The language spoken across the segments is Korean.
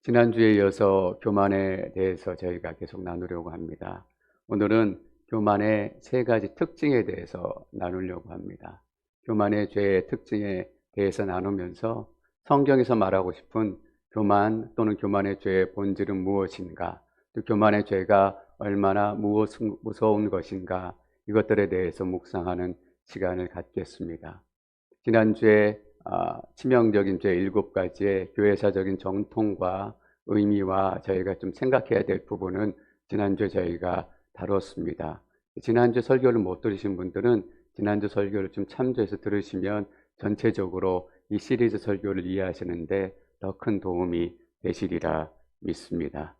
지난주에 이어서 교만에 대해서 저희가 계속 나누려고 합니다. 오늘은 교만의 세 가지 특징에 대해서 나누려고 합니다. 교만의 죄의 특징에 대해서 나누면서 성경에서 말하고 싶은 교만 또는 교만의 죄의 본질은 무엇인가, 또 교만의 죄가 얼마나 무서운 것인가, 이것들에 대해서 묵상하는 시간을 갖겠습니다. 지난주에 치명적인 죄 7가지의 교회사적인 정통과 의미와 저희가 좀 생각해야 될 부분은 지난주에 저희가 다뤘습니다. 지난주 설교를 못 들으신 분들은 지난주 설교를 좀 참조해서 들으시면 전체적으로 이 시리즈 설교를 이해하시는데 더 큰 도움이 되시리라 믿습니다.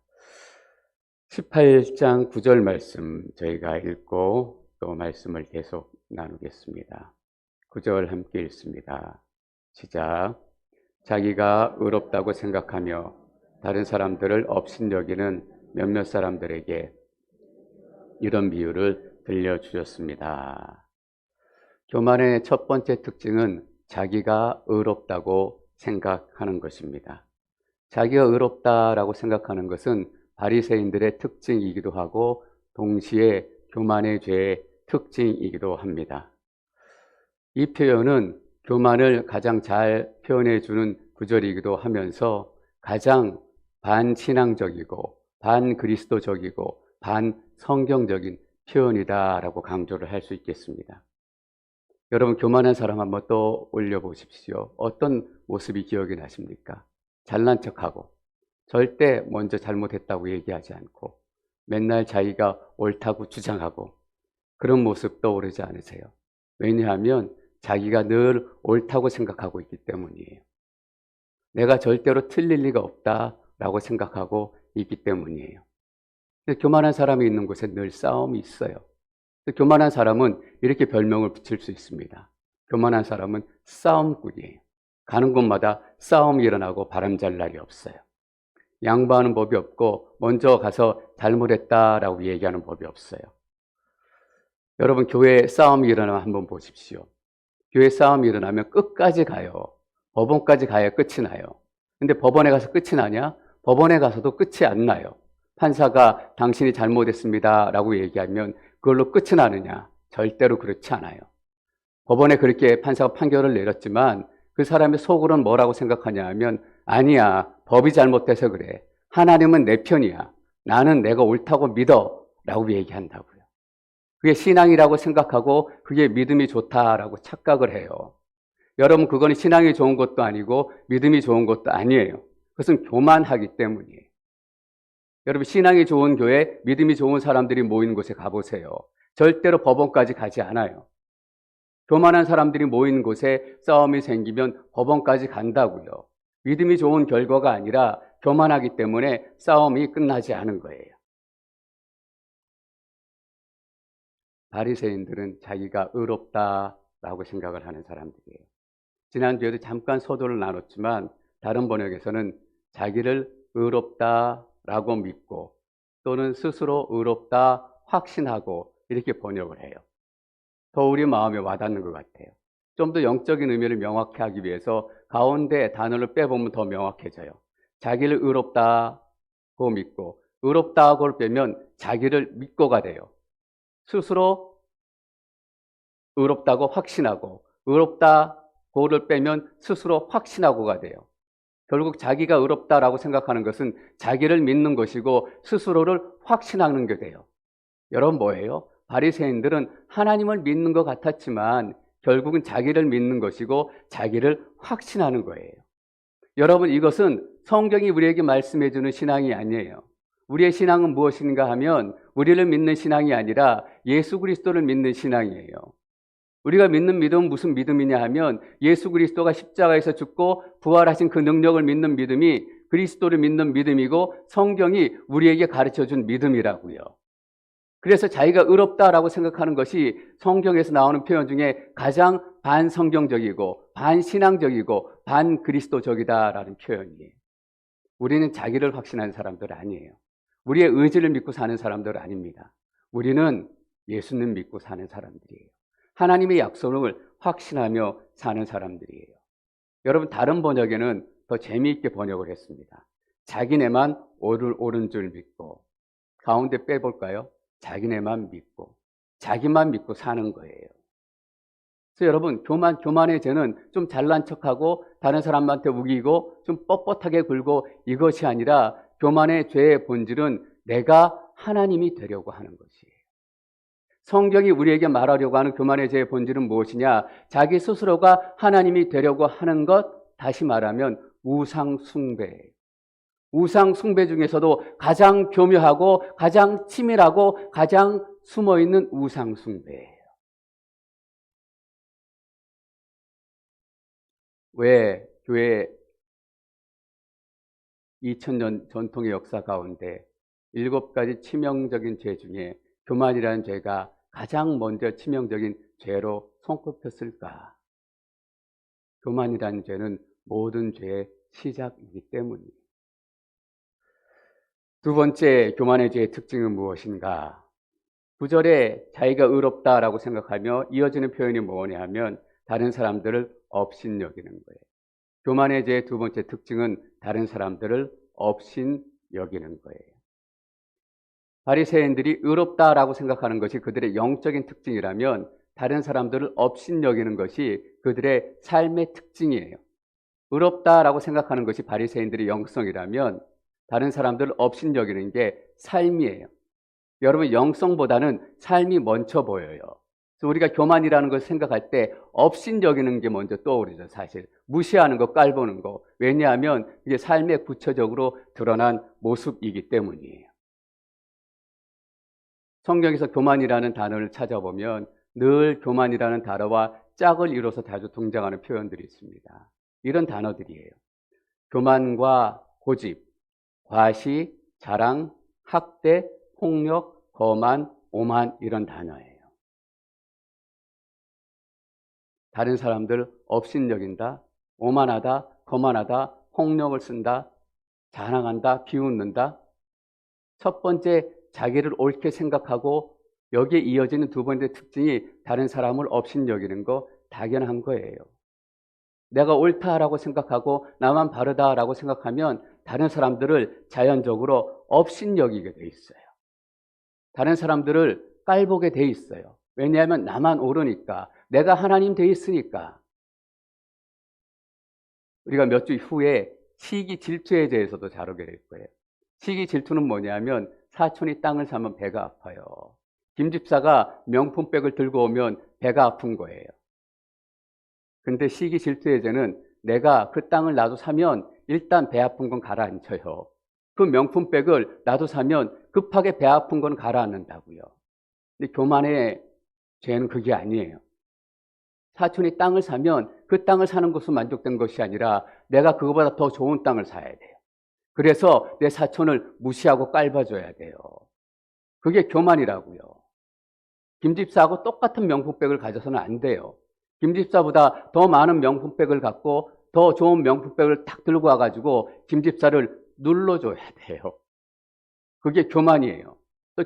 18장 9절 말씀 저희가 읽고 또 말씀을 계속 나누겠습니다. 9절 함께 읽습니다. 시작. 자기가 의롭다고 생각하며 다른 사람들을 업신여기는 몇몇 사람들에게 이런 비유를 들려주셨습니다. 교만의 첫 번째 특징은 자기가 의롭다고 생각하는 것입니다. 자기가 의롭다라고 생각하는 것은 바리새인들의 특징이기도 하고 동시에 교만의 죄의 특징이기도 합니다. 이 표현은 교만을 가장 잘 표현해 주는 구절이기도 하면서 가장 반신앙적이고 반그리스도적이고 반성경적인 표현이다라고 강조를 할 수 있겠습니다. 여러분, 교만한 사람 한번 또 올려보십시오. 어떤 모습이 기억이 나십니까? 잘난 척하고 절대 먼저 잘못했다고 얘기하지 않고 맨날 자기가 옳다고 주장하고 그런 모습 떠오르지 않으세요? 왜냐하면 자기가 늘 옳다고 생각하고 있기 때문이에요. 내가 절대로 틀릴 리가 없다라고 생각하고 있기 때문이에요. 교만한 사람이 있는 곳에 늘 싸움이 있어요. 교만한 사람은 이렇게 별명을 붙일 수 있습니다. 교만한 사람은 싸움꾼이에요. 가는 곳마다 싸움이 일어나고 바람잘 날이 없어요. 양보하는 법이 없고 먼저 가서 잘못했다라고 얘기하는 법이 없어요. 여러분, 교회에 싸움이 일어나면 한번 보십시오. 교회 싸움이 일어나면 끝까지 가요. 법원까지 가야 끝이 나요. 근데 법원에 가서 끝이 나냐? 법원에 가서도 끝이 안 나요. 판사가 당신이 잘못했습니다 라고 얘기하면 그걸로 끝이 나느냐? 절대로 그렇지 않아요. 법원에 그렇게 판사가 판결을 내렸지만 그 사람의 속으로는 뭐라고 생각하냐 하면 아니야, 법이 잘못돼서 그래. 하나님은 내 편이야. 나는 내가 옳다고 믿어 라고 얘기한다고요. 그게 신앙이라고 생각하고 그게 믿음이 좋다라고 착각을 해요. 여러분, 그거는 신앙이 좋은 것도 아니고 믿음이 좋은 것도 아니에요. 그것은 교만하기 때문이에요. 여러분, 신앙이 좋은 교회, 믿음이 좋은 사람들이 모이는 곳에 가보세요. 절대로 법원까지 가지 않아요. 교만한 사람들이 모이는 곳에 싸움이 생기면 법원까지 간다고요. 믿음이 좋은 결과가 아니라 교만하기 때문에 싸움이 끝나지 않은 거예요. 바리새인들은 자기가 의롭다라고 생각을 하는 사람들이에요. 지난주에도 잠깐 서두를 나눴지만 다른 번역에서는 자기를 의롭다라고 믿고 또는 스스로 의롭다 확신하고 이렇게 번역을 해요. 더 우리 마음에 와닿는 것 같아요. 좀 더 영적인 의미를 명확히 하기 위해서 가운데 단어를 빼보면 더 명확해져요. 자기를 의롭다고 믿고 의롭다고를 빼면 자기를 믿고가 돼요. 스스로 의롭다고 확신하고 의롭다고를 빼면 스스로 확신하고가 돼요. 결국 자기가 의롭다라고 생각하는 것은 자기를 믿는 것이고 스스로를 확신하는 게 돼요. 여러분, 뭐예요? 바리새인들은 하나님을 믿는 것 같았지만 결국은 자기를 믿는 것이고 자기를 확신하는 거예요. 여러분, 이것은 성경이 우리에게 말씀해 주는 신앙이 아니에요. 우리의 신앙은 무엇인가 하면 우리를 믿는 신앙이 아니라 예수 그리스도를 믿는 신앙이에요. 우리가 믿는 믿음은 무슨 믿음이냐 하면 예수 그리스도가 십자가에서 죽고 부활하신 그 능력을 믿는 믿음이 그리스도를 믿는 믿음이고 성경이 우리에게 가르쳐준 믿음이라고요. 그래서 자기가 의롭다라고 생각하는 것이 성경에서 나오는 표현 중에 가장 반성경적이고 반신앙적이고 반그리스도적이다라는 표현이에요. 우리는 자기를 확신하는 사람들 아니에요. 우리의 의지를 믿고 사는 사람들 아닙니다. 우리는 예수님 믿고 사는 사람들이에요. 하나님의 약속을 확신하며 사는 사람들이에요. 여러분, 다른 번역에는 더 재미있게 번역을 했습니다. 자기네만 옳은 줄 믿고, 가운데 빼볼까요? 자기네만 믿고, 자기만 믿고 사는 거예요. 그래서 여러분, 교만의 죄는 좀 잘난 척하고 다른 사람한테 우기고 좀 뻣뻣하게 굴고 이것이 아니라 교만의 죄의 본질은 내가 하나님이 되려고 하는 것이에요. 성경이 우리에게 말하려고 하는 교만의 죄의 본질은 무엇이냐? 자기 스스로가 하나님이 되려고 하는 것, 다시 말하면 우상 숭배예요. 우상 숭배 중에서도 가장 교묘하고 가장 치밀하고 가장 숨어있는 우상 숭배예요. 왜 교회 2000년 전통의 역사 가운데 7가지 치명적인 죄 중에 교만이라는 죄가 가장 먼저 치명적인 죄로 손꼽혔을까? 교만이라는 죄는 모든 죄의 시작이기 때문이에요. 두 번째, 교만의 죄의 특징은 무엇인가? 9절에 자기가 의롭다라고 생각하며 이어지는 표현이 뭐냐 하면 다른 사람들을 업신여기는 거예요. 교만의 죄의 두 번째 특징은 다른 사람들을 업신여기는 거예요. 바리새인들이 의롭다라고 생각하는 것이 그들의 영적인 특징이라면 다른 사람들을 업신여기는 것이 그들의 삶의 특징이에요. 의롭다라고 생각하는 것이 바리새인들의 영성이라면 다른 사람들을 업신여기는 게 삶이에요. 여러분, 영성보다는 삶이 먼저 보여요. 그래서 우리가 교만이라는 것을 생각할 때 업신여기는 게 먼저 떠오르죠. 사실 무시하는 거, 깔보는 거. 왜냐하면 이게 삶에 구체적으로 드러난 모습이기 때문이에요. 성경에서 교만이라는 단어를 찾아보면 늘 교만이라는 단어와 짝을 이뤄서 자주 등장하는 표현들이 있습니다. 이런 단어들이에요. 교만과 고집, 과시, 자랑, 학대, 폭력, 거만, 오만, 이런 단어예요. 다른 사람들 업신여긴다, 오만하다, 거만하다, 폭력을 쓴다, 자랑한다, 비웃는다. 첫 번째, 자기를 옳게 생각하고 여기에 이어지는 두 번째 특징이 다른 사람을 업신여기는 거 당연한 거예요. 내가 옳다라고 생각하고 나만 바르다라고 생각하면 다른 사람들을 자연적으로 업신여기게 돼 있어요. 다른 사람들을 깔보게 돼 있어요. 왜냐하면 나만 옳으니까, 내가 하나님 돼 있으니까. 우리가 몇 주 후에 시기 질투에 대해서도 다루게 될 거예요. 시기 질투는 뭐냐면 사촌이 땅을 사면 배가 아파요. 김집사가 명품백을 들고 오면 배가 아픈 거예요. 근데 시기 질투의 죄는 내가 그 땅을 나도 사면 일단 배 아픈 건 가라앉혀요. 그 명품백을 나도 사면 급하게 배 아픈 건 가라앉는다고요. 근데 교만의 죄는 그게 아니에요. 사촌이 땅을 사면 그 땅을 사는 것으로 만족된 것이 아니라 내가 그거보다 더 좋은 땅을 사야 돼요. 그래서 내 사촌을 무시하고 깔봐줘야 돼요. 그게 교만이라고요. 김집사하고 똑같은 명품백을 가져서는 안 돼요. 김집사보다 더 많은 명품백을 갖고 더 좋은 명품백을 딱 들고 와가지고 김집사를 눌러줘야 돼요. 그게 교만이에요.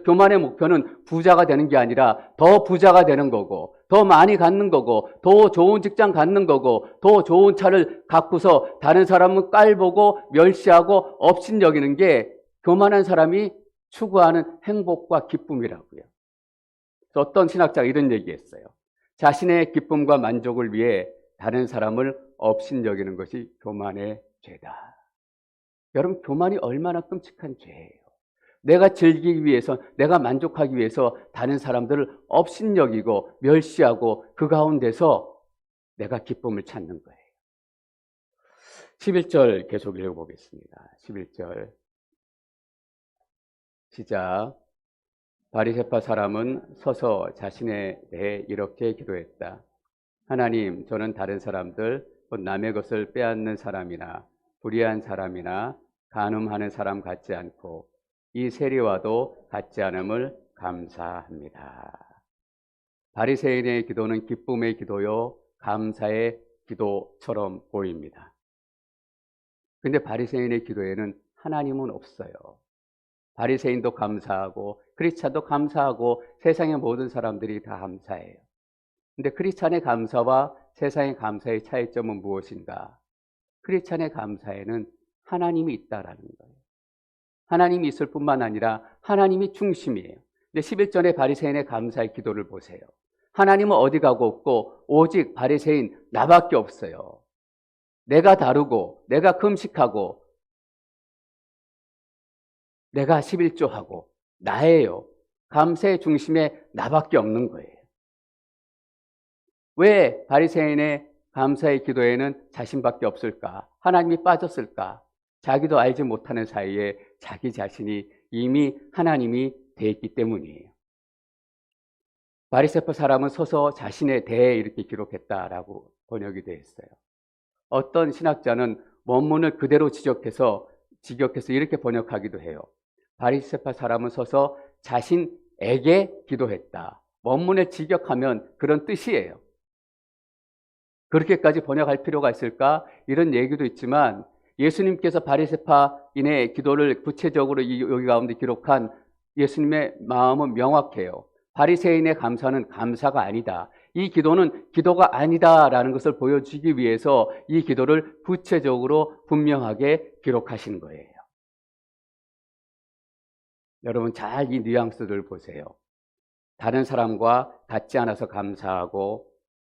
교만의 목표는 부자가 되는 게 아니라 더 부자가 되는 거고, 더 많이 갖는 거고, 더 좋은 직장 갖는 거고, 더 좋은 차를 갖고서 다른 사람은 깔보고 멸시하고 업신여기는 게 교만한 사람이 추구하는 행복과 기쁨이라고요. 어떤 신학자가 이런 얘기했어요. 자신의 기쁨과 만족을 위해 다른 사람을 업신여기는 것이 교만의 죄다. 여러분, 교만이 얼마나 끔찍한 죄예요. 내가 즐기기 위해서, 내가 만족하기 위해서 다른 사람들을 업신여기고 멸시하고 그 가운데서 내가 기쁨을 찾는 거예요. 11절 계속 읽어보겠습니다. 11절 시작. 바리새파 사람은 서서 자신에 대해 이렇게 기도했다. 하나님, 저는 다른 사람들, 곧 남의 것을 빼앗는 사람이나 불의한 사람이나 간음하는 사람 같지 않고 이 세리와도 같지 않음을 감사합니다. 바리새인의 기도는 기쁨의 기도요, 감사의 기도처럼 보입니다. 근데 바리새인의 기도에는 하나님은 없어요. 바리새인도 감사하고 크리스찬도 감사하고 세상의 모든 사람들이 다 감사해요. 근데 크리스찬의 감사와 세상의 감사의 차이점은 무엇인가? 크리스찬의 감사에는 하나님이 있다라는 거예요. 하나님이 있을 뿐만 아니라 하나님이 중심이에요. 근데 11절의 바리새인의 감사의 기도를 보세요. 하나님은 어디 가고 없고 오직 바리새인 나밖에 없어요. 내가 다루고 내가 금식하고 내가 11조하고 나예요. 감사의 중심에 나밖에 없는 거예요. 왜 바리새인의 감사의 기도에는 자신밖에 없을까? 하나님이 빠졌을까? 자기도 알지 못하는 사이에 자기 자신이 이미 하나님이 돼 있기 때문이에요. 바리새파 사람은 서서 자신에 대해 이렇게 기록했다라고 번역이 되어 있어요. 어떤 신학자는 원문을 그대로 직역해서 이렇게 번역하기도 해요. 바리새파 사람은 서서 자신에게 기도했다. 원문에 직역하면 그런 뜻이에요. 그렇게까지 번역할 필요가 있을까? 이런 얘기도 있지만 예수님께서 바리새파인의 기도를 구체적으로 여기 가운데 기록한 예수님의 마음은 명확해요. 바리새인의 감사는 감사가 아니다. 이 기도는 기도가 아니다라는 것을 보여주기 위해서 이 기도를 구체적으로 분명하게 기록하신 거예요. 여러분 잘 이 뉘앙스를 보세요. 다른 사람과 같지 않아서 감사하고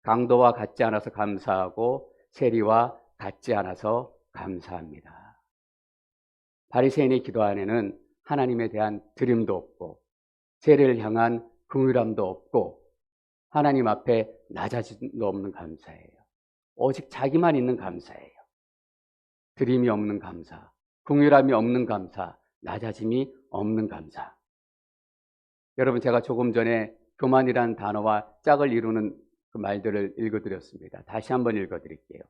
강도와 같지 않아서 감사하고 세리와 같지 않아서 감사합니다. 바리새인의 기도 안에는 하나님에 대한 드림도 없고 세리를 향한 긍휼함도 없고 하나님 앞에 낮아짐도 없는 감사예요. 오직 자기만 있는 감사예요. 드림이 없는 감사, 긍휼함이 없는 감사, 낮아짐이 없는 감사. 여러분 제가 조금 전에 교만이라는 단어와 짝을 이루는 그 말들을 읽어드렸습니다. 다시 한번 읽어드릴게요.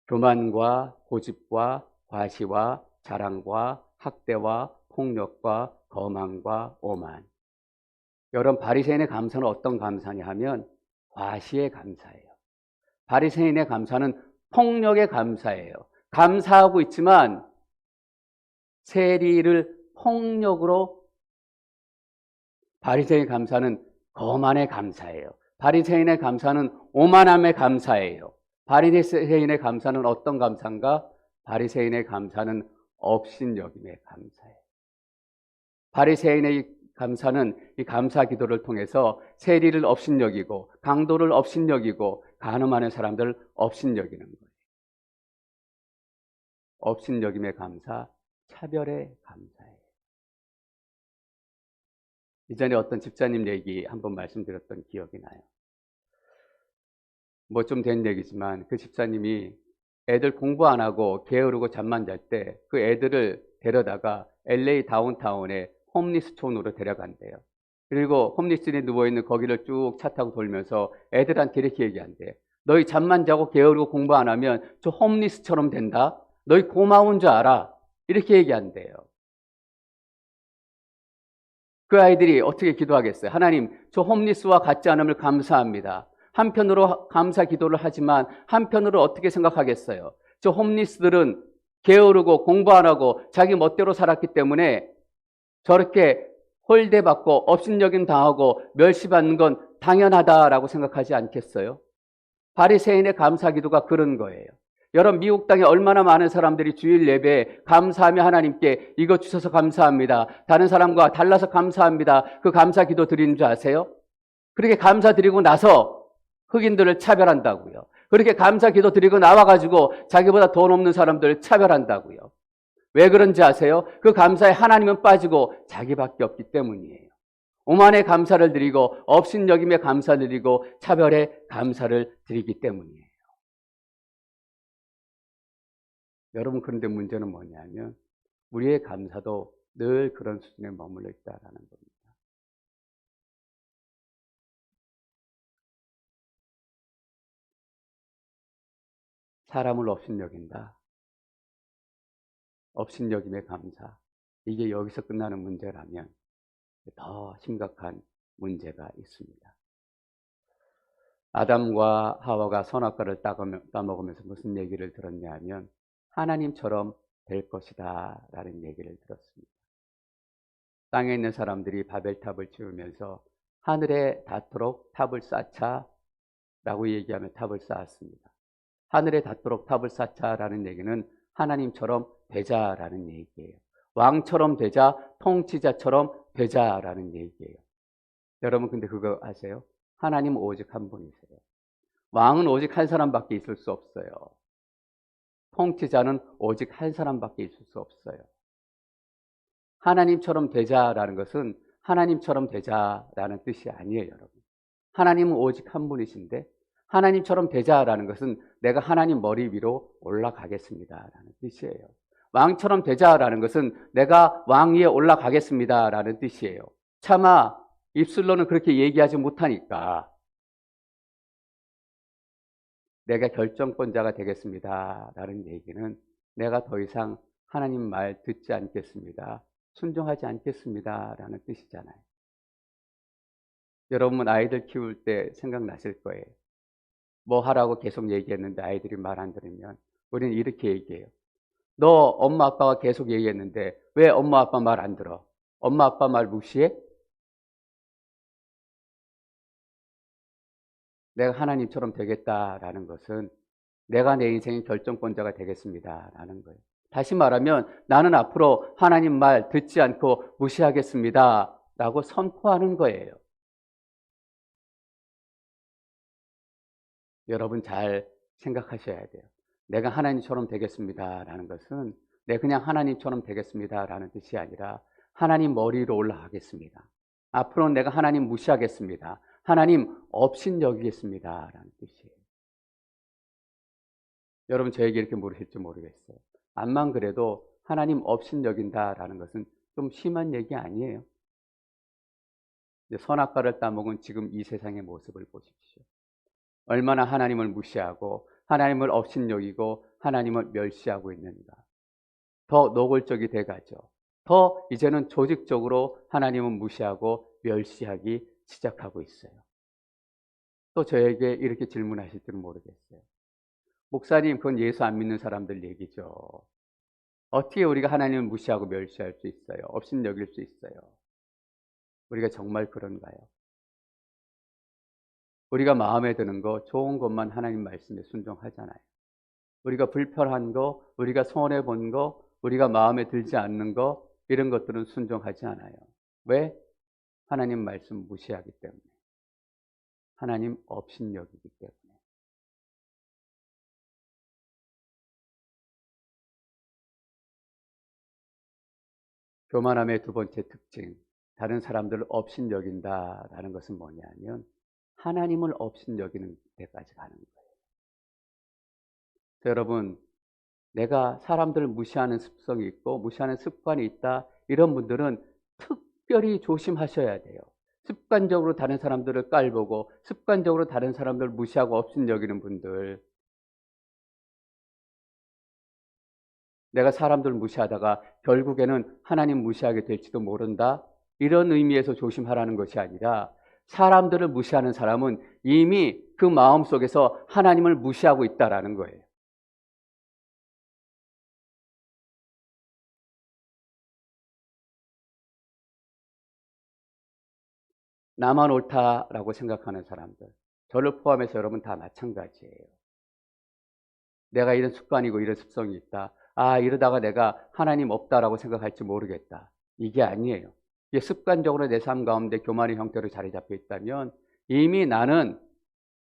교만과 고집과 과시와 자랑과 학대와 폭력과 거만과 오만. 여러분 바리새인의 감사는 어떤 감사냐 하면 과시의 감사예요. 바리새인의 감사는 폭력의 감사예요. 감사하고 있지만 세리를 폭력으로 바리새인의 감사는 거만의 감사예요. 바리새인의 감사는 오만함의 감사예요. 바리새인의 감사는 어떤 감사인가? 바리새인의 감사는 업신여김의 감사예요. 바리새인의 감사는 이 감사 기도를 통해서 세리를 업신여기고 강도를 업신여기고 간음하는 사람들을 업신여기는 거예요. 업신여김의 감사, 차별의 감사예요. 이전에 어떤 집사님 얘기 한번 말씀드렸던 기억이 나요. 뭐 좀 된 얘기지만 그 집사님이 애들 공부 안 하고 게으르고 잠만 잘 때 그 애들을 데려다가 LA 다운타운에 홈리스촌으로 데려간대요. 그리고 홈리스촌에 누워있는 거기를 쭉 차 타고 돌면서 애들한테 이렇게 얘기한대요. 너희 잠만 자고 게으르고 공부 안 하면 저 홈리스처럼 된다? 너희 고마운 줄 알아? 이렇게 얘기한대요. 그 아이들이 어떻게 기도하겠어요? 하나님, 저 홈리스와 같지 않음을 감사합니다. 한편으로 감사 기도를 하지만 한편으로 어떻게 생각하겠어요? 저 홈리스들은 게으르고 공부 안 하고 자기 멋대로 살았기 때문에 저렇게 홀대받고 업신여김 당하고 멸시받는 건 당연하다라고 생각하지 않겠어요? 바리새인의 감사 기도가 그런 거예요. 여러분 미국 땅에 얼마나 많은 사람들이 주일 예배에 감사하며 하나님께 이거 주셔서 감사합니다. 다른 사람과 달라서 감사합니다. 그 감사 기도 드리는 줄 아세요? 그렇게 감사 드리고 나서 흑인들을 차별한다고요. 그렇게 감사 기도 드리고 나와가지고 자기보다 돈 없는 사람들을 차별한다고요. 왜 그런지 아세요? 그 감사에 하나님은 빠지고 자기밖에 없기 때문이에요. 오만의 감사를 드리고 업신여김의 감사를 드리고 차별의 감사를 드리기 때문이에요. 여러분 그런데 문제는 뭐냐면 우리의 감사도 늘 그런 수준에 머물러 있다는 겁니다. 사람을 업신여긴다. 업신여김의 감사. 이게 여기서 끝나는 문제라면 더 심각한 문제가 있습니다. 아담과 하와가 선악과를 따먹으면서 무슨 얘기를 들었냐 하면 하나님처럼 될 것이다 라는 얘기를 들었습니다. 땅에 있는 사람들이 바벨탑을 지으면서 하늘에 닿도록 탑을 쌓자 라고 얘기하며 탑을 쌓았습니다. 하늘에 닿도록 탑을 쌓자라는 얘기는 하나님처럼 되자라는 얘기예요. 왕처럼 되자, 통치자처럼 되자라는 얘기예요. 여러분 근데 그거 아세요? 하나님은 오직 한 분이세요. 왕은 오직 한 사람밖에 있을 수 없어요. 통치자는 오직 한 사람밖에 있을 수 없어요. 하나님처럼 되자라는 것은 하나님처럼 되자라는 뜻이 아니에요, 여러분. 하나님은 오직 한 분이신데 하나님처럼 되자라는 것은 내가 하나님 머리 위로 올라가겠습니다라는 뜻이에요. 왕처럼 되자라는 것은 내가 왕 위에 올라가겠습니다라는 뜻이에요. 차마 입술로는 그렇게 얘기하지 못하니까 내가 결정권자가 되겠습니다라는 얘기는 내가 더 이상 하나님 말 듣지 않겠습니다. 순종하지 않겠습니다라는 뜻이잖아요. 여러분 아이들 키울 때 생각나실 거예요. 뭐 하라고 계속 얘기했는데 아이들이 말 안 들으면 우리는 이렇게 얘기해요. 너 엄마 아빠가 계속 얘기했는데 왜 엄마 아빠 말 안 들어? 엄마 아빠 말 무시해? 내가 하나님처럼 되겠다라는 것은 내가 내 인생의 결정권자가 되겠습니다라는 거예요. 다시 말하면 나는 앞으로 하나님 말 듣지 않고 무시하겠습니다라고 선포하는 거예요. 여러분 잘 생각하셔야 돼요. 내가 하나님처럼 되겠습니다라는 것은 내가 그냥 하나님처럼 되겠습니다라는 뜻이 아니라 하나님 머리 위로 올라가겠습니다. 앞으로는 내가 하나님 무시하겠습니다. 하나님 업신여기겠습니다라는 뜻이에요. 여러분 저에게 이렇게 물으실지 모르겠어요. 암만 그래도 하나님 업신여긴다라는 것은 좀 심한 얘기 아니에요? 선악과를 따먹은 지금 이 세상의 모습을 보십시오. 얼마나 하나님을 무시하고 하나님을 업신여기고 하나님을 멸시하고 있는가. 더 노골적이 돼가죠. 더 이제는 조직적으로 하나님은 무시하고 멸시하기 시작하고 있어요. 또 저에게 이렇게 질문하실 줄은 모르겠어요. 목사님, 그건 예수 안 믿는 사람들 얘기죠. 어떻게 우리가 하나님을 무시하고 멸시할 수 있어요? 업신여길 수 있어요? 우리가 정말 그런가요? 우리가 마음에 드는 거, 좋은 것만 하나님 말씀에 순종하잖아요. 우리가 불편한 거, 우리가 손해 본 거, 우리가 마음에 들지 않는 거, 이런 것들은 순종하지 않아요. 왜? 하나님 말씀 무시하기 때문에. 하나님 업신여기기 때문에. 교만함의 두 번째 특징, 다른 사람들을 업신여긴다라는 것은 뭐냐면 하나님을 업신여기는 데까지 가는 거예요. 여러분, 내가 사람들을 무시하는 습성이 있고 무시하는 습관이 있다, 이런 분들은 특별히 조심하셔야 돼요. 습관적으로 다른 사람들을 깔보고 습관적으로 다른 사람들을 무시하고 업신여기는 분들, 내가 사람들을 무시하다가 결국에는 하나님 무시하게 될지도 모른다, 이런 의미에서 조심하라는 것이 아니라 사람들을 무시하는 사람은 이미 그 마음속에서 하나님을 무시하고 있다라는 거예요. 나만 옳다라고 생각하는 사람들, 저를 포함해서 여러분 다 마찬가지예요. 내가 이런 습관이고 이런 습성이 있다. 아, 이러다가 내가 하나님 없다라고 생각할지 모르겠다. 이게 아니에요. 이게 습관적으로 내 삶 가운데 교만의 형태로 자리 잡혀 있다면 이미 나는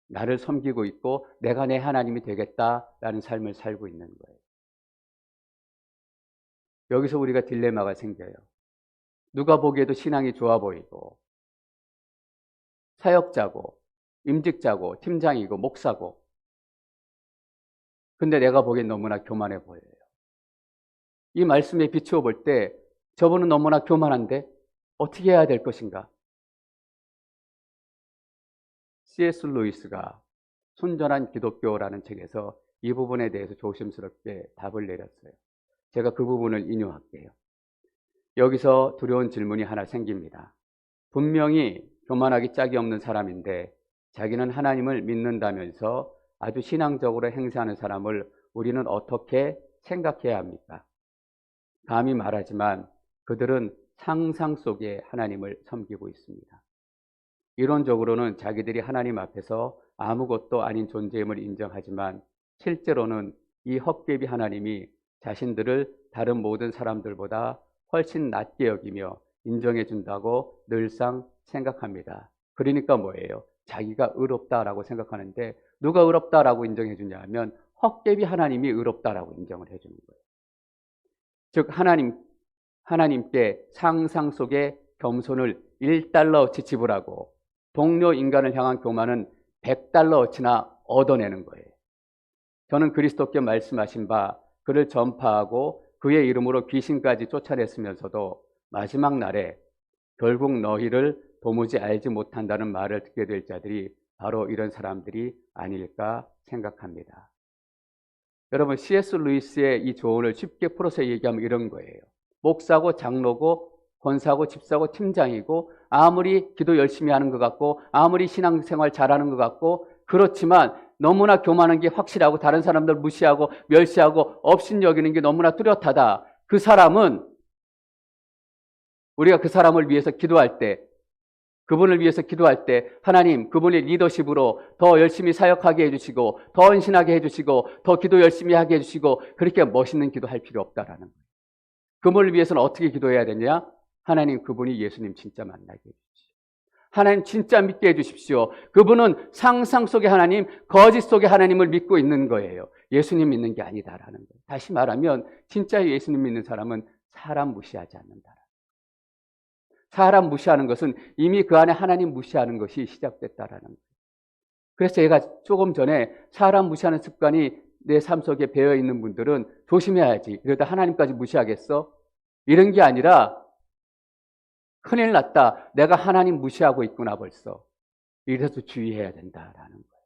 나를 섬기고 있고 내가 내 하나님이 되겠다라는 삶을 살고 있는 거예요. 여기서 우리가 딜레마가 생겨요. 누가 보기에도 신앙이 좋아 보이고 사역자고 임직자고 팀장이고 목사고, 근데 내가 보기엔 너무나 교만해 보여요. 이 말씀에 비추어 볼 때 저분은 너무나 교만한데 어떻게 해야 될 것인가? C.S. 루이스가 순전한 기독교라는 책에서 이 부분에 대해서 조심스럽게 답을 내렸어요. 제가 그 부분을 인용할게요. 여기서 두려운 질문이 하나 생깁니다. 분명히 교만하기 짝이 없는 사람인데 자기는 하나님을 믿는다면서 아주 신앙적으로 행세하는 사람을 우리는 어떻게 생각해야 합니까? 감히 말하지만 그들은 상상 속에 하나님을 섬기고 있습니다. 이론적으로는 자기들이 하나님 앞에서 아무것도 아닌 존재임을 인정하지만 실제로는 이 헛개비 하나님이 자신들을 다른 모든 사람들보다 훨씬 낮게 여기며 인정해 준다고 늘상 생각합니다. 그러니까 뭐예요? 자기가 의롭다라고 생각하는데 누가 의롭다라고 인정해 주냐 하면 헛개비 하나님이 의롭다라고 인정을 해 주는 거예요. 즉 하나님께 상상 속에 겸손을 1달러어치 지불하고 동료 인간을 향한 교만은 100달러어치나 얻어내는 거예요. 저는 그리스도께 말씀하신 바 그를 전파하고 그의 이름으로 귀신까지 쫓아냈으면서도 마지막 날에 결국 너희를 도무지 알지 못한다는 말을 듣게 될 자들이 바로 이런 사람들이 아닐까 생각합니다. 여러분, C.S. 루이스의 이 조언을 쉽게 풀어서 얘기하면 이런 거예요. 목사고 장로고 권사고 집사고 팀장이고 아무리 기도 열심히 하는 것 같고 아무리 신앙생활 잘하는 것 같고 그렇지만 너무나 교만한 게 확실하고 다른 사람들 무시하고 멸시하고 업신여기는 게 너무나 뚜렷하다. 그 사람은 우리가 그 사람을 위해서 기도할 때 그분을 위해서 기도할 때 하나님 그분의 리더십으로 더 열심히 사역하게 해주시고 더 헌신하게 해주시고 더 기도 열심히 하게 해주시고 그렇게 멋있는 기도할 필요 없다라는 거예요. 그분을 위해서는 어떻게 기도해야 되냐? 하나님 그분이 예수님 진짜 만나게 해주십시오. 하나님 진짜 믿게 해주십시오. 그분은 상상 속의 하나님, 거짓 속의 하나님을 믿고 있는 거예요. 예수님 믿는 게 아니다라는 거예요. 다시 말하면 진짜 예수님 믿는 사람은 사람 무시하지 않는다. 사람 무시하는 것은 이미 그 안에 하나님 무시하는 것이 시작됐다라는 거예요. 그래서 제가 조금 전에 사람 무시하는 습관이 내 삶 속에 배어 있는 분들은 조심해야지. 이러다 하나님까지 무시하겠어? 이런 게 아니라 큰일 났다. 내가 하나님 무시하고 있구나 벌써. 이래서 주의해야 된다라는 거예요.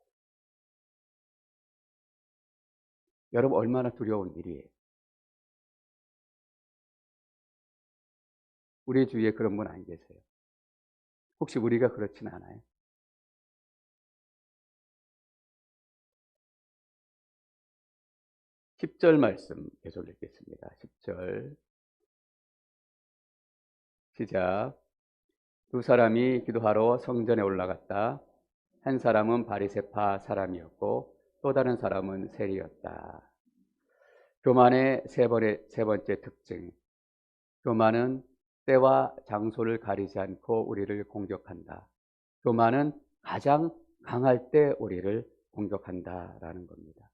여러분 얼마나 두려운 일이에요. 우리 주위에 그런 분 안 계세요? 혹시 우리가 그렇진 않아요? (10절) 말씀 계속 읽겠습니다. 10절 시작. 두 사람이 기도하러 성전에 올라갔다. 한 사람은 바리새파 사람이었고 또 다른 사람은 세리였다. 교만의 세 번째 특징. 교만은 때와 장소를 가리지 않고 우리를 공격한다. 교만은 가장 강할 때 우리를 공격한다라는 겁니다.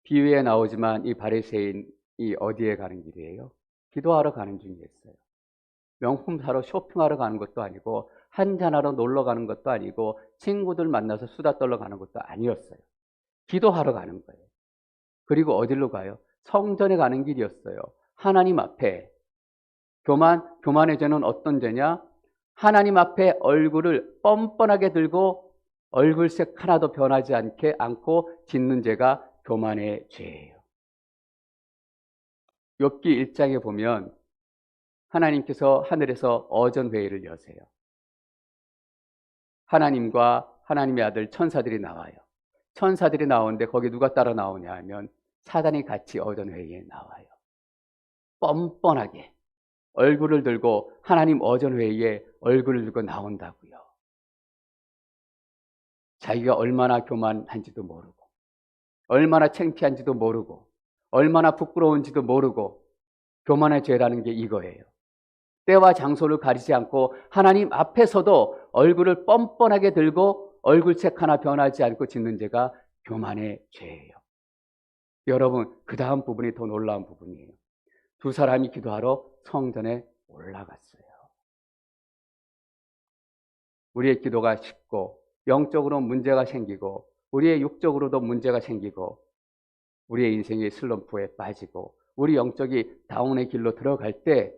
비유에 나오지만 이 바리새인이 어디에 가는 길이에요? 기도하러 가는 중이었어요. 명품 사러 쇼핑하러 가는 것도 아니고 한잔하러 놀러 가는 것도 아니고 친구들 만나서 수다 떨러 가는 것도 아니었어요. 기도하러 가는 거예요. 그리고 어디로 가요? 성전에 가는 길이었어요. 하나님 앞에. 교만의 죄는 어떤 죄냐? 하나님 앞에 얼굴을 뻔뻔하게 들고 얼굴색 하나도 변하지 않고 짓는 죄가 교만의 죄예요. 욥기 1장에 보면 하나님께서 하늘에서 어전회의를 여세요. 하나님과 하나님의 아들 천사들이 나와요. 천사들이 나오는데 거기 누가 따라 나오냐 하면 사단이 같이 어전회의에 나와요. 뻔뻔하게 얼굴을 들고 하나님 어전회의에 얼굴을 들고 나온다고요. 자기가 얼마나 교만한지도 모르고 얼마나 창피한지도 모르고 얼마나 부끄러운지도 모르고 교만의 죄라는 게 이거예요. 때와 장소를 가리지 않고 하나님 앞에서도 얼굴을 뻔뻔하게 들고 얼굴색 하나 변하지 않고 짓는 죄가 교만의 죄예요. 여러분, 그 다음 부분이 더 놀라운 부분이에요. 두 사람이 기도하러 성전에 올라갔어요. 우리의 기도가 쉽고 영적으로 문제가 생기고 우리의 육적으로도 문제가 생기고 우리의 인생의 슬럼프에 빠지고 우리 영적이 다운의 길로 들어갈 때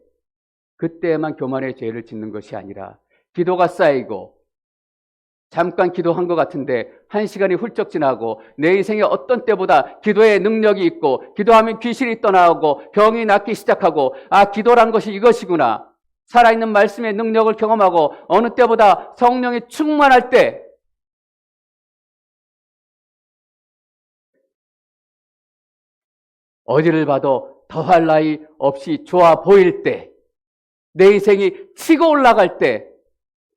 그때에만 교만의 죄를 짓는 것이 아니라 기도가 쌓이고 잠깐 기도한 것 같은데 1시간이 훌쩍 지나고 내 인생에 어떤 때보다 기도의 능력이 있고 기도하면 귀신이 떠나오고 병이 낫기 시작하고 아, 기도란 것이 이것이구나. 살아있는 말씀의 능력을 경험하고 어느 때보다 성령이 충만할 때 어디를 봐도 더할 나위 없이 좋아 보일 때 내 인생이 치고 올라갈 때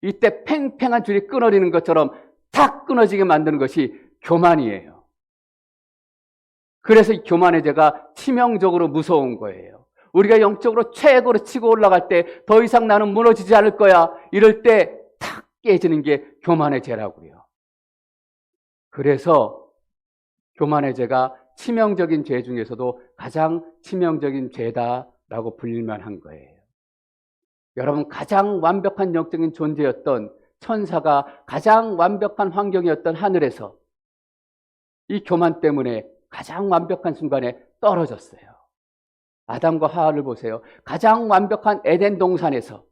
이때 팽팽한 줄이 끊어지는 것처럼 탁 끊어지게 만드는 것이 교만이에요. 그래서 이 교만의 죄가 치명적으로 무서운 거예요. 우리가 영적으로 최고로 치고 올라갈 때 더 이상 나는 무너지지 않을 거야. 이럴 때 탁 깨지는 게 교만의 죄라고요. 그래서 교만의 죄가 치명적인 죄 중에서도 가장 치명적인 죄다라고 불릴만 한 거예요. 여러분, 가장 완벽한 영적인 존재였던 천사가 가장 완벽한 환경이었던 하늘에서 이 교만 때문에 가장 완벽한 순간에 떨어졌어요. 아담과 하와를 보세요. 가장 완벽한 에덴 동산에서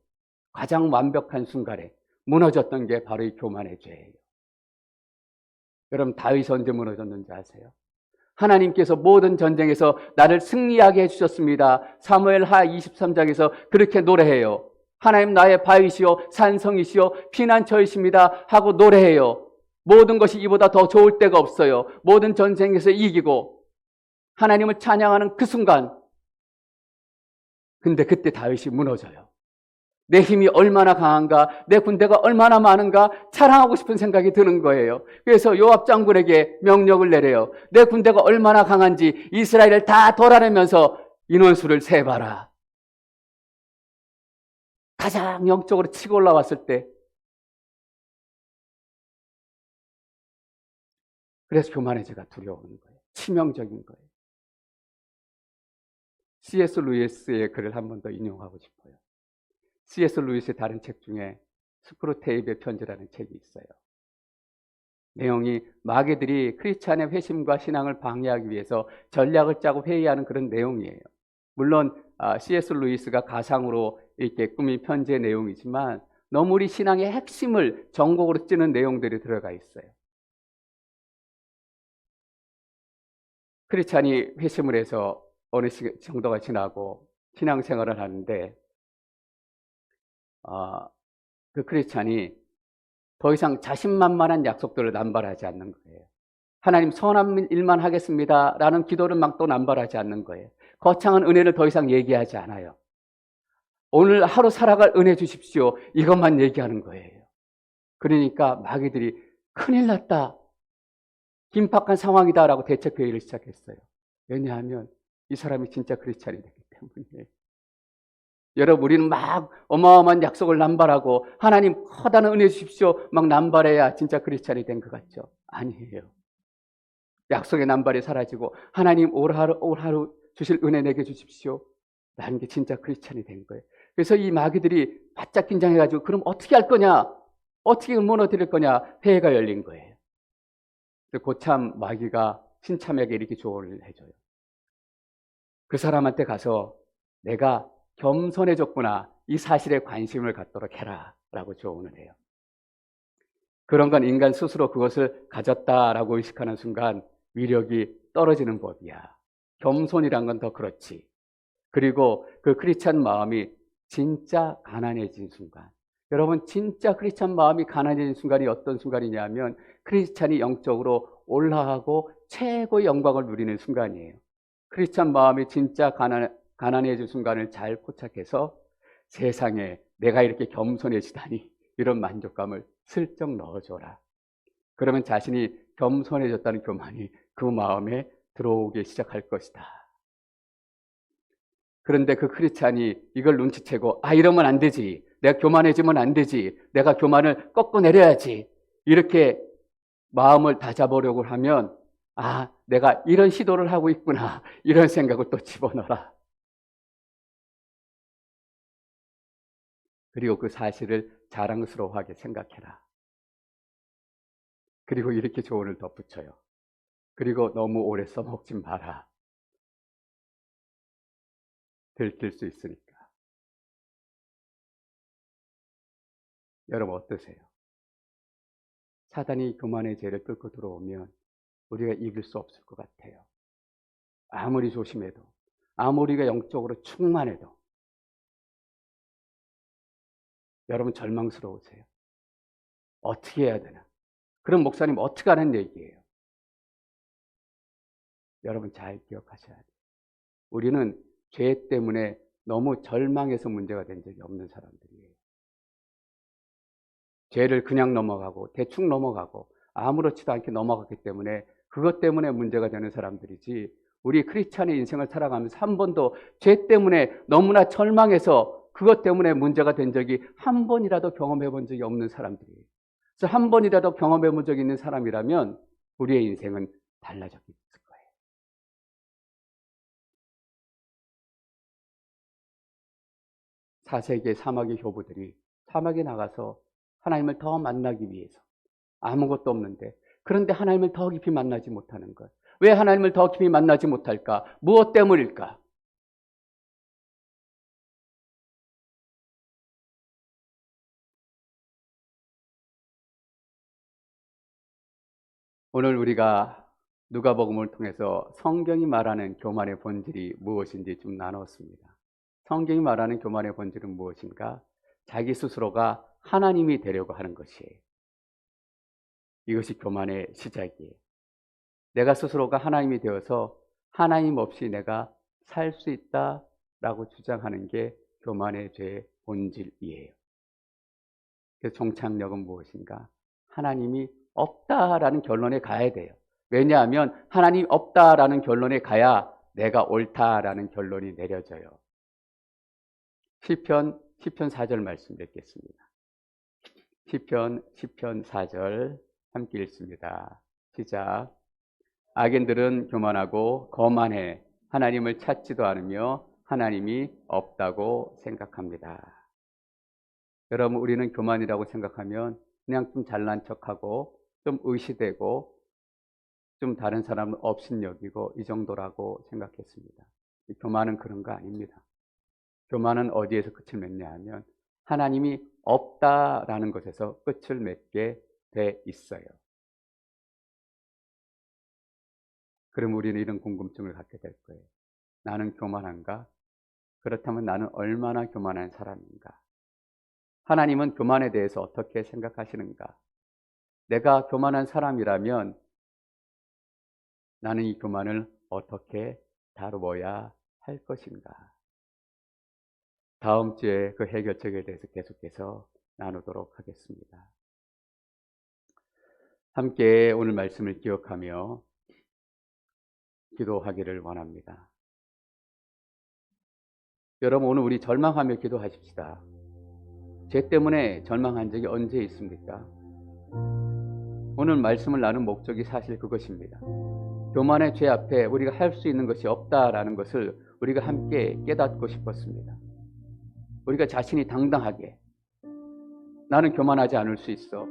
가장 완벽한 순간에 무너졌던 게 바로 이 교만의 죄예요. 여러분, 다윗이 언제 무너졌는지 아세요? 하나님께서 모든 전쟁에서 나를 승리하게 해주셨습니다. 사무엘하 23장에서 그렇게 노래해요. 하나님 나의 바위시오 산성이시오 피난처이십니다 하고 노래해요. 모든 것이 이보다 더 좋을 때가 없어요. 모든 전쟁에서 이기고 하나님을 찬양하는 그 순간, 근데 그때 다윗이 무너져요. 내 힘이 얼마나 강한가, 내 군대가 얼마나 많은가 자랑하고 싶은 생각이 드는 거예요. 그래서 요압 장군에게 명령을 내려요. 내 군대가 얼마나 강한지 이스라엘을 다 돌아내면서 인원수를 세봐라. 가장 영적으로 치고 올라왔을 때, 그래서 교만의 죄가 두려운 거예요. 치명적인 거예요. C.S. 루이스의 글을 한 번 더 인용하고 싶어요. C.S. 루이스의 다른 책 중에 스크루테이프의 편지라는 책이 있어요. 내용이 마귀들이 크리스찬의 회심과 신앙을 방해하기 위해서 전략을 짜고 회의하는 그런 내용이에요. 물론 C.S. 루이스가 가상으로 이렇게 꾸민 편지의 내용이지만 너무 우리 신앙의 핵심을 전곡으로 찌는 내용들이 들어가 있어요. 크리스찬이 회심을 해서 어느 정도가 지나고 신앙생활을 하는데 그 크리스찬이 더 이상 자신만만한 약속들을 남발하지 않는 거예요. 하나님 선한 일만 하겠습니다 라는 기도를 막 또 남발하지 않는 거예요. 거창한 은혜를 더 이상 얘기하지 않아요. 오늘 하루 살아갈 은혜 주십시오 이것만 얘기하는 거예요. 그러니까 마귀들이 큰일 났다, 긴박한 상황이다 라고 대책회의를 시작했어요. 왜냐하면 이 사람이 진짜 크리스찬이 됐기 때문에. 여러분, 우리는 막 어마어마한 약속을 남발하고 하나님 커다란 은혜 주십시오 막 남발해야 진짜 크리스찬이 된 것 같죠? 아니에요. 약속의 남발이 사라지고 하나님 올 하루 주실 은혜 내게 주십시오 라는 게 진짜 크리스찬이 된 거예요. 그래서 이 마귀들이 바짝 긴장해가지고 그럼 어떻게 할 거냐, 어떻게 무너뜨릴 거냐 회의가 열린 거예요. 고참 마귀가 신참에게 이렇게 조언을 해줘요. 그 사람한테 가서 내가 겸손해졌구나 이 사실에 관심을 갖도록 해라 라고 조언을 해요. 그런 건 인간 스스로 그것을 가졌다라고 의식하는 순간 위력이 떨어지는 법이야. 겸손이란 건 더 그렇지. 그리고 그 크리스찬 마음이 진짜 가난해진 순간, 여러분 진짜 크리스찬 마음이 가난해진 순간이 어떤 순간이냐면 크리스찬이 영적으로 올라가고 최고의 영광을 누리는 순간이에요. 크리스찬 마음이 진짜 가난해진 순간을 잘 포착해서 세상에 내가 이렇게 겸손해지다니 이런 만족감을 슬쩍 넣어줘라. 그러면 자신이 겸손해졌다는 교만이 그 마음에 들어오기 시작할 것이다. 그런데 그 크리스찬이 이걸 눈치채고 이러면 안 되지, 내가 교만해지면 안 되지, 내가 교만을 꺾고 내려야지 이렇게 마음을 다잡으려고 하면 내가 이런 시도를 하고 있구나 이런 생각을 또 집어넣어라. 그리고 그 사실을 자랑스러워하게 생각해라. 그리고 이렇게 조언을 덧붙여요. 그리고 너무 오래 써먹지 마라. 들킬 수 있으니까. 여러분 어떠세요? 사단이 교만의 죄를 뚫고 들어오면 우리가 이길 수 없을 것 같아요. 아무리 조심해도, 아무리 우리가 영적으로 충만해도. 여러분 절망스러우세요? 어떻게 해야 되나? 그럼 목사님 어떻게 하는 얘기예요? 여러분 잘 기억하셔야 돼요. 우리는 죄 때문에 너무 절망해서 문제가 된 적이 없는 사람들이에요. 죄를 그냥 넘어가고 대충 넘어가고 아무렇지도 않게 넘어갔기 때문에 그것 때문에 문제가 되는 사람들이지, 우리 크리스찬의 인생을 살아가면서 한 번도 죄 때문에 너무나 절망해서 그것 때문에 문제가 된 적이 한 번이라도 경험해 본 적이 없는 사람들이에요. 그래서 한 번이라도 경험해 본 적이 있는 사람이라면 우리의 인생은 달라졌을 거예요. 사세기의 사막의 효부들이 사막에 나가서 하나님을 더 만나기 위해서 아무것도 없는데, 그런데 하나님을 더 깊이 만나지 못하는 것. 왜 하나님을 더 깊이 만나지 못할까? 무엇 때문일까? 오늘 우리가 누가복음을 통해서 성경이 말하는 교만의 본질이 무엇인지 좀 나눴습니다. 성경이 말하는 교만의 본질은 무엇인가? 자기 스스로가 하나님이 되려고 하는 것이에요. 이것이 교만의 시작이에요. 내가 스스로가 하나님이 되어서 하나님 없이 내가 살 수 있다라고 주장하는 게 교만의 죄의 본질이에요. 그래서 종착역은 무엇인가? 하나님이 없다라는 결론에 가야 돼요. 왜냐하면 하나님 없다라는 결론에 가야 내가 옳다라는 결론이 내려져요. 시편 4절 말씀 뵙겠습니다. 시편 4절 함께 읽습니다. 시작. 악인들은 교만하고 거만해 하나님을 찾지도 않으며 하나님이 없다고 생각합니다. 여러분, 우리는 교만이라고 생각하면 그냥 좀 잘난 척하고 좀 의시되고 좀 다른 사람을 업신여기고 이 정도라고 생각했습니다. 교만은 그런 거 아닙니다. 교만은 어디에서 끝을 맺냐 하면 하나님이 없다라는 것에서 끝을 맺게 돼 있어요. 그럼 우리는 이런 궁금증을 갖게 될 거예요. 나는 교만한가? 그렇다면 나는 얼마나 교만한 사람인가? 하나님은 교만에 대해서 어떻게 생각하시는가? 내가 교만한 사람이라면 나는 이 교만을 어떻게 다루어야 할 것인가? 다음 주에 그 해결책에 대해서 계속해서 나누도록 하겠습니다. 함께 오늘 말씀을 기억하며 기도하기를 원합니다. 여러분, 오늘 우리 절망하며 기도하십시다. 죄 때문에 절망한 적이 언제 있습니까? 오늘 말씀을 나눈 목적이 사실 그것입니다. 교만의 죄 앞에 우리가 할 수 있는 것이 없다라는 것을 우리가 함께 깨닫고 싶었습니다. 우리가 자신이 당당하게 나는 교만하지 않을 수 있어.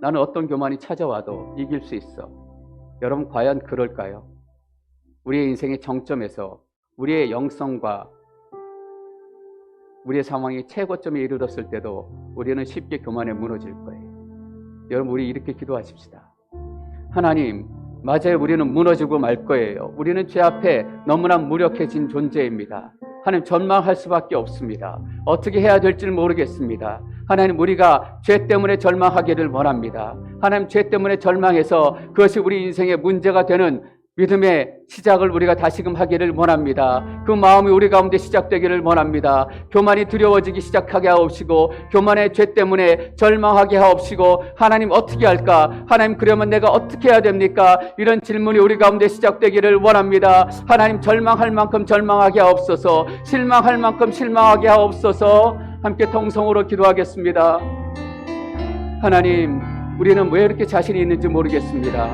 나는 어떤 교만이 찾아와도 이길 수 있어. 여러분, 과연 그럴까요? 우리의 인생의 정점에서 우리의 영성과 우리의 상황이 최고점에 이르렀을 때도 우리는 쉽게 교만에 무너질 거예요. 여러분, 우리 이렇게 기도하십시다. 하나님, 맞아요. 우리는 무너지고 말 거예요. 우리는 죄 앞에 너무나 무력해진 존재입니다. 하나님, 절망할 수밖에 없습니다. 어떻게 해야 될지를 모르겠습니다. 하나님, 우리가 죄 때문에 절망하기를 원합니다. 하나님, 죄 때문에 절망해서 그것이 우리 인생의 문제가 되는 믿음의 시작을 우리가 다시금 하기를 원합니다. 그 마음이 우리 가운데 시작되기를 원합니다. 교만이 두려워지기 시작하게 하옵시고, 교만의 죄 때문에 절망하게 하옵시고, 하나님 어떻게 할까? 하나님, 그러면 내가 어떻게 해야 됩니까? 이런 질문이 우리 가운데 시작되기를 원합니다. 하나님, 절망할 만큼 절망하게 하옵소서, 실망할 만큼 실망하게 하옵소서. 함께 통성으로 기도하겠습니다. 하나님, 우리는 왜 이렇게 자신이 있는지 모르겠습니다.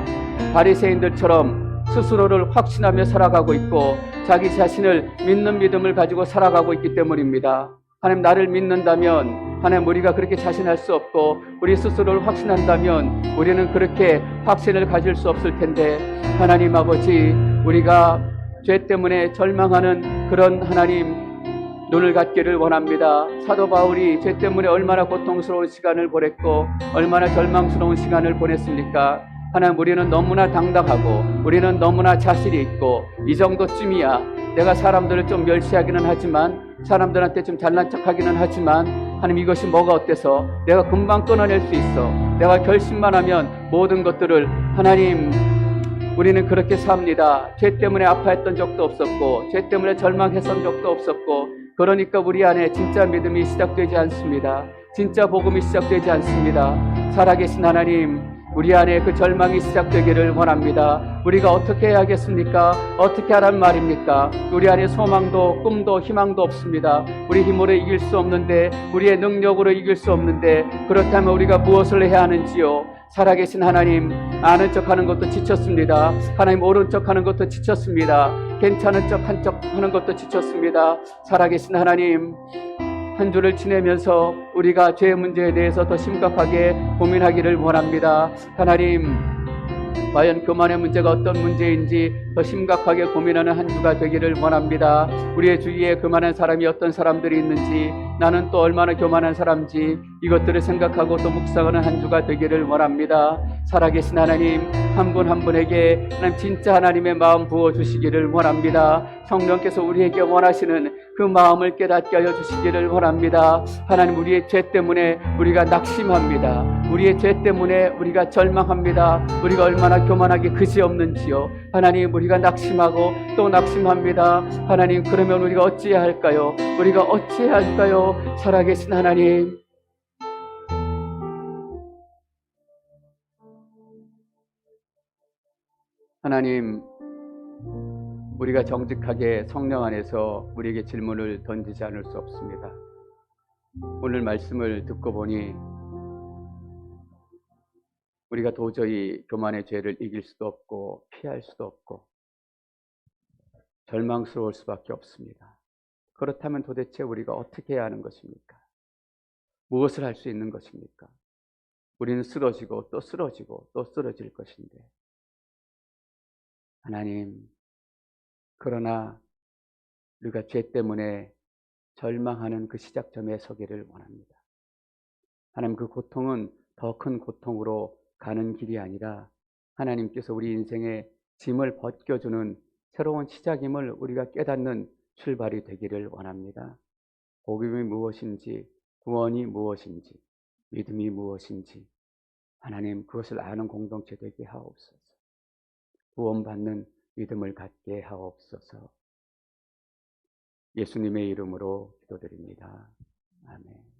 바리새인들처럼 스스로를 확신하며 살아가고 있고 자기 자신을 믿는 믿음을 가지고 살아가고 있기 때문입니다. 하나님, 나를 믿는다면, 하나님, 우리가 그렇게 자신할 수 없고 우리 스스로를 확신한다면 우리는 그렇게 확신을 가질 수 없을 텐데, 하나님 아버지, 우리가 죄 때문에 절망하는 그런 하나님 눈을 갖기를 원합니다. 사도 바울이 죄 때문에 얼마나 고통스러운 시간을 보냈고 얼마나 절망스러운 시간을 보냈습니까? 하나님, 우리는 너무나 당당하고 우리는 너무나 자신이 있고 이 정도쯤이야. 내가 사람들을 좀 멸시하기는 하지만, 사람들한테 좀 잘난 척하기는 하지만, 하나님, 이것이 뭐가 어때서 내가 금방 끊어낼 수 있어. 내가 결심만 하면 모든 것들을, 하나님, 우리는 그렇게 삽니다. 죄 때문에 아파했던 적도 없었고 죄 때문에 절망했던 적도 없었고, 그러니까 우리 안에 진짜 믿음이 시작되지 않습니다. 진짜 복음이 시작되지 않습니다. 살아계신 하나님, 우리 안에 그 절망이 시작되기를 원합니다. 우리가 어떻게 해야겠습니까? 어떻게 하란 말입니까? 우리 안에 소망도 꿈도 희망도 없습니다. 우리 힘으로 이길 수 없는데, 우리의 능력으로 이길 수 없는데, 그렇다면 우리가 무엇을 해야 하는지요? 살아계신 하나님, 아는 척하는 것도 지쳤습니다. 하나님, 모른 척하는 것도 지쳤습니다. 괜찮은 척 한 척 하는 것도 지쳤습니다. 살아계신 하나님, 한 주를 지내면서 우리가 죄의 문제에 대해서 더 심각하게 고민하기를 원합니다. 하나님, 과연 교만의 문제가 어떤 문제인지 더 심각하게 고민하는 한 주가 되기를 원합니다. 우리의 주위에 교만한 사람이 어떤 사람들이 있는지, 나는 또 얼마나 교만한 사람인지 이것들을 생각하고 또 묵상하는 한 주가 되기를 원합니다. 살아계신 하나님, 한 분 한 분에게 하나님 진짜 하나님의 마음 부어주시기를 원합니다. 성령께서 우리에게 원하시는 그 마음을 깨닫게 하여 주시기를 원합니다. 하나님, 우리의 죄 때문에 우리가 낙심합니다. 우리의 죄 때문에 우리가 절망합니다. 우리가 얼마나 교만하게 그지없는지요. 하나님, 우리가 낙심하고 또 낙심합니다. 하나님, 그러면 우리가 어찌해야 할까요? 우리가 어찌해야 할까요? 살아계신 하나님, 하나님, 우리가 정직하게 성령 안에서 우리에게 질문을 던지지 않을 수 없습니다. 오늘 말씀을 듣고 보니 우리가 도저히 교만의 죄를 이길 수도 없고 피할 수도 없고 절망스러울 수밖에 없습니다. 그렇다면 도대체 우리가 어떻게 해야 하는 것입니까? 무엇을 할 수 있는 것입니까? 우리는 쓰러지고 또 쓰러지고 또 쓰러질 것인데, 하나님, 그러나 우리가 죄 때문에 절망하는 그 시작점에 서기를 원합니다. 하나님, 그 고통은 더 큰 고통으로 가는 길이 아니라 하나님께서 우리 인생의 짐을 벗겨주는 새로운 시작임을 우리가 깨닫는 출발이 되기를 원합니다. 복음이 무엇인지, 구원이 무엇인지, 믿음이 무엇인지 하나님, 그것을 아는 공동체 되게 하옵소서. 구원받는 믿음을 갖게 하옵소서. 예수님의 이름으로 기도드립니다. 아멘.